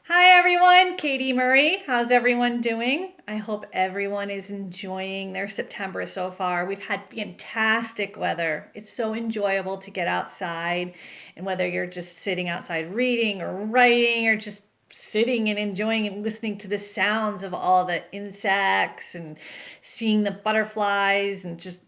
Hi everyone, Katie Murray. How's everyone doing? I hope everyone is enjoying their September so far. We've had fantastic weather. It's so enjoyable to get outside, and whether you're just sitting outside reading or writing or just sitting and enjoying and listening to the sounds of all the insects and seeing the butterflies and just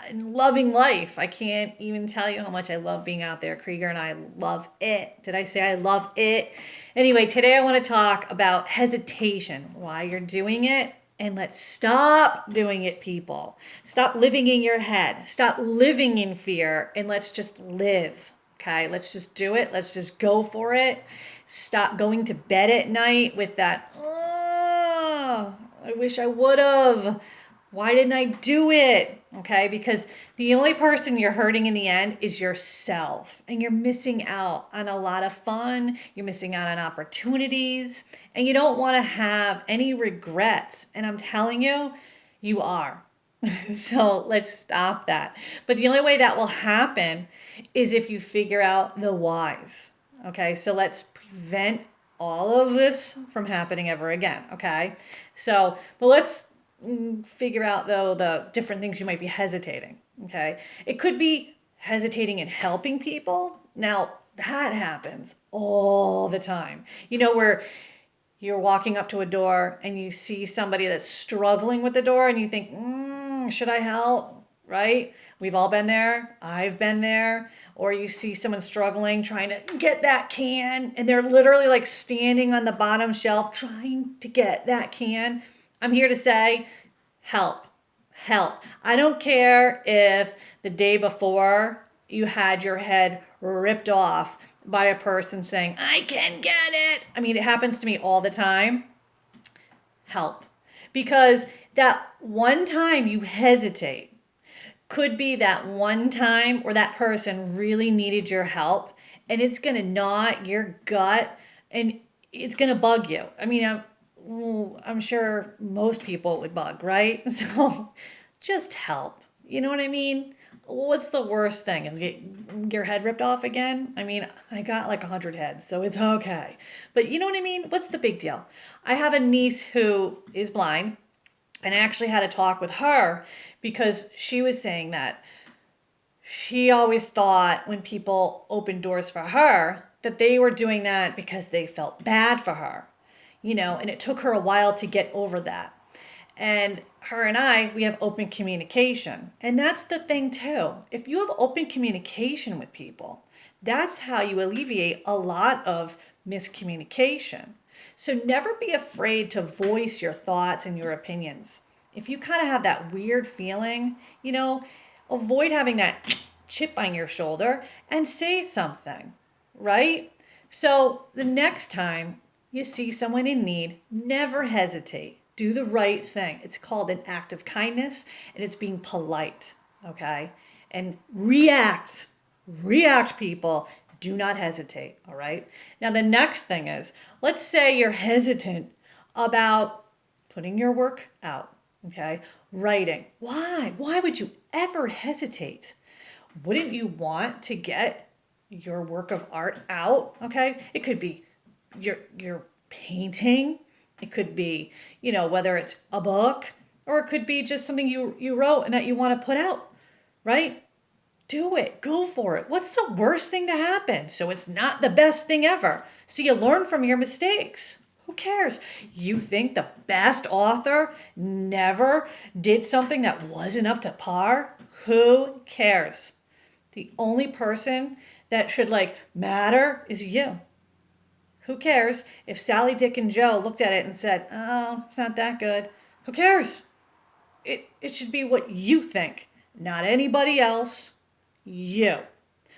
and loving life. I can't even tell you how much I love being out there. Krieger and I love it. Did I say I love it? Anyway, today I want to talk about hesitation, why you're doing it, and let's stop doing it, people. Stop living in your head. Stop living in fear, and let's just live. Okay, let's just do it. Let's just go for it. Stop going to bed at night with that, oh, I wish I would have. Why didn't I do it? Okay, because the only person you're hurting in the end is yourself. And you're missing out on a lot of fun. You're missing out on opportunities. And you don't want to have any regrets. And I'm telling you, you are. So let's stop that. But the only way that will happen is if you figure out the whys. Okay, so let's prevent all of this from happening ever again. Okay, but let's figure out though the different things you might be hesitating. Okay, it could be hesitating in helping people. Now that happens all the time. Where you're walking up to a door and you see somebody that's struggling with the door and you think, should I help? Right? We've all been there. I've been there. Or you see someone struggling trying to get that can and they're literally like standing on the bottom shelf trying to get that can. I'm here to say, help. Help. I don't care if the day before you had your head ripped off by a person saying, I can get it. I mean, it happens to me all the time. Help. Because that one time you hesitate could be that one time where that person really needed your help, and it's going to gnaw at your gut and it's going to bug you. I mean, I'm sure most people would bug, right? So just help. You know what I mean? What's the worst thing? Get your head ripped off again? I mean, I got like 100 heads, so it's okay. But you know what I mean? What's the big deal? I have a niece who is blind, and I actually had a talk with her because she was saying that she always thought when people opened doors for her that they were doing that because they felt bad for her, and it took her a while to get over that. And her and I, we have open communication. And that's the thing too. If you have open communication with people, that's how you alleviate a lot of miscommunication. So never be afraid to voice your thoughts and your opinions. If you kind of have that weird feeling, avoid having that chip on your shoulder and say something, right? So the next time you see someone in need, never hesitate. Do the right thing. It's called an act of kindness and it's being polite, okay? And react. React, people. Do not hesitate, all right? Now, the next thing is let's say you're hesitant about putting your work out, okay? Writing. Why? Why would you ever hesitate? Wouldn't you want to get your work of art out? Okay, it could be your painting. It could be, whether it's a book or it could be just something you wrote and that you want to put out, right? Do it. Go for it. What's the worst thing to happen? So it's not the best thing ever. So you learn from your mistakes. Who cares? You think the best author never did something that wasn't up to par? Who cares? The only person that should matter is you. Who cares if Sally, Dick, and Joe looked at it and said, oh, it's not that good? Who cares? It should be what you think, not anybody else. You.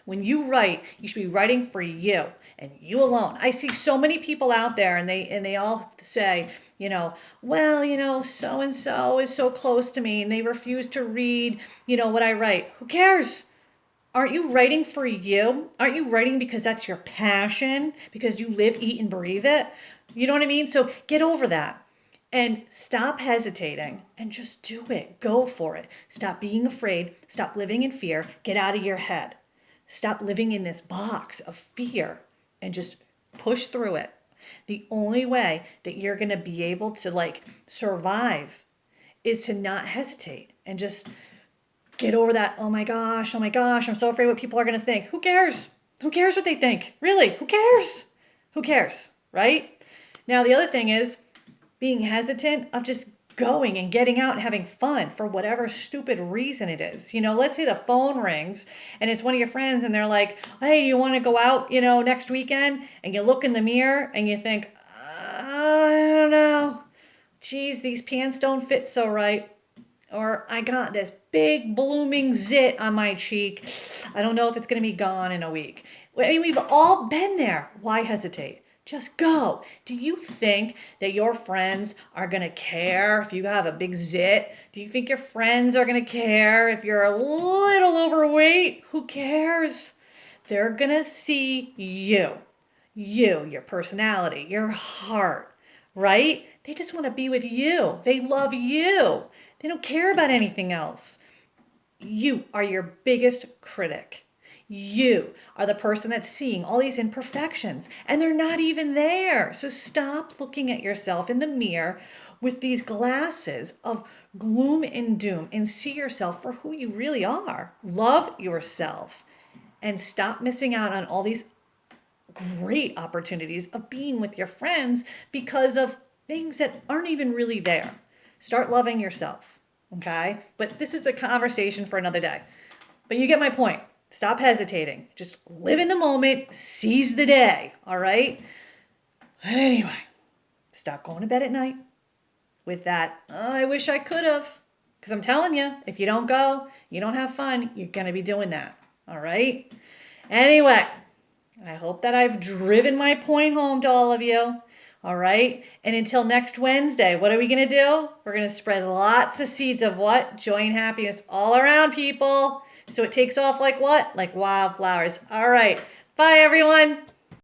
When you write, you should be writing for you and you alone. I see so many people out there and they all say, so and so is so close to me and they refuse to read, what I write. Who cares? Aren't you writing for you? Aren't you writing because that's your passion? Because you live, eat, and breathe it? You know what I mean? So get over that and stop hesitating and just do it. Go for it. Stop being afraid. Stop living in fear. Get out of your head. Stop living in this box of fear and just push through it. The only way that you're going to be able to like survive is to not hesitate and just get over that, oh my gosh, I'm so afraid what people are going to think. Who cares? Who cares what they think? Really, who cares? Who cares, right? Now, the other thing is being hesitant of just going and getting out and having fun for whatever stupid reason it is. Let's say the phone rings and it's one of your friends and they're like, hey, do you want to go out, next weekend? And you look in the mirror and you think, I don't know. Geez, these pants don't fit so right. Or I got this big blooming zit on my cheek. I don't know if it's going to be gone in a week. I mean, we've all been there. Why hesitate? Just go. Do you think that your friends are going to care if you have a big zit? Do you think your friends are going to care if you're a little overweight? Who cares? They're going to see you, your personality, your heart, right? They just want to be with you. They love you. They don't care about anything else. You are your biggest critic. You are the person that's seeing all these imperfections and they're not even there. So stop looking at yourself in the mirror with these glasses of gloom and doom and see yourself for who you really are. Love yourself and stop missing out on all these great opportunities of being with your friends because of things that aren't even really there. Start loving yourself, okay? But this is a conversation for another day. But you get my point. Stop hesitating. Just live in the moment, seize the day, all right? Anyway, stop going to bed at night with that, oh, I wish I could have. Because I'm telling you, if you don't go, you don't have fun, you're going to be doing that, all right? Anyway, I hope that I've driven my point home to all of you. All right. And until next Wednesday, what are we going to do? We're going to spread lots of seeds of what? Joy and happiness all around, people. So it takes off like what? Like wildflowers. All right. Bye, everyone.